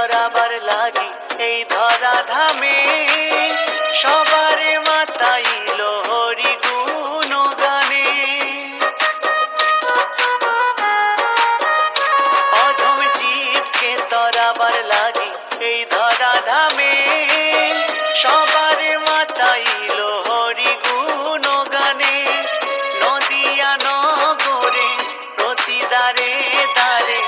তরাবার লাগি এই ধরা ধামে, সবার মাতাইল হরি গুণ গানে। অধম জীবকে তরাবার লাগি এই ধরা ধামে, সবার মাতাইল হরি গুণ গানে। নদিয়া নগরে প্রতি দ্বারে দ্বারে,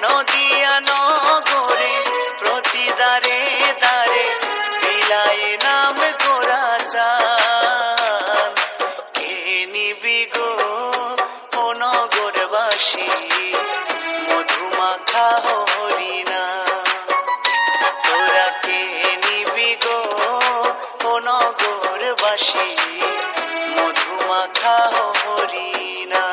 নদিয়া নগরে প্রতি দ্বারে দ্বারে, বিলায় নাম গোরা চান। কে নিবি গো ও নগরবাসী, মধুমাখা হরিনা। তোরা কে নিবি গো ও নগরবাসী, মধুমাখা হরিনা।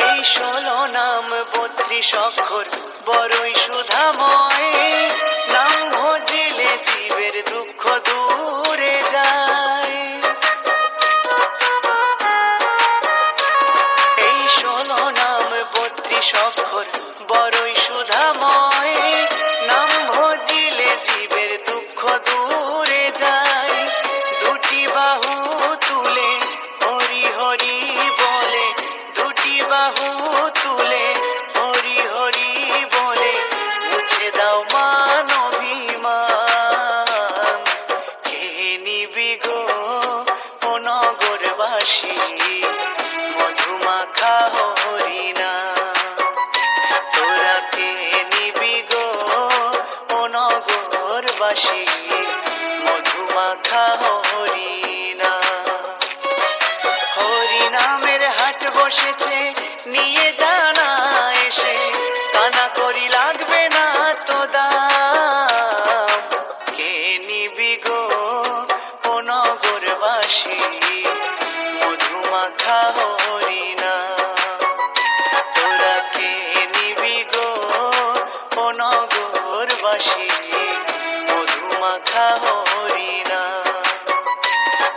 এই 16 নাম 32 অক্ষর বড়ই সুধাময়, নাম ভজিলে জীবের দুঃখ দূরে যায়। এই 16 নাম 32 অক্ষর বড়ই সুধাময়, নাম ভজিলে জীবের দুঃখ দূরে যায়। দুটি বাহু তুলে হরি হরি বলে, দুটি বাহু তুলে হরি হরি বলে, মুছে দাও মান অভিমান। কে নিবি গো ও নগরবাসী, মধুমাখা হরিনা। তোরা কে নিবি গো ও নগরবাসী, মধুমাখা হরিনা। হরিনামের হাট বসেছে নিয়ে জানা এসে, কানা করি লাগবে না তো দাম। কে নিবি গো ও নগরবাসী, মধুমাখা হরিনা। তোরা কে নিবি গো ও নগরবাসী, মধুমাখা হরিনা।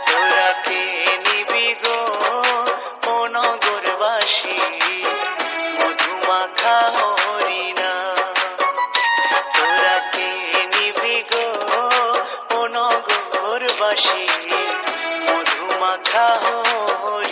তোরা কে নিবি গো ও নগরবাসী, মধুমাখা হরিনা। তোরা কে নিবি গো ও নগরবাসী, মধুমাখা হরিনা।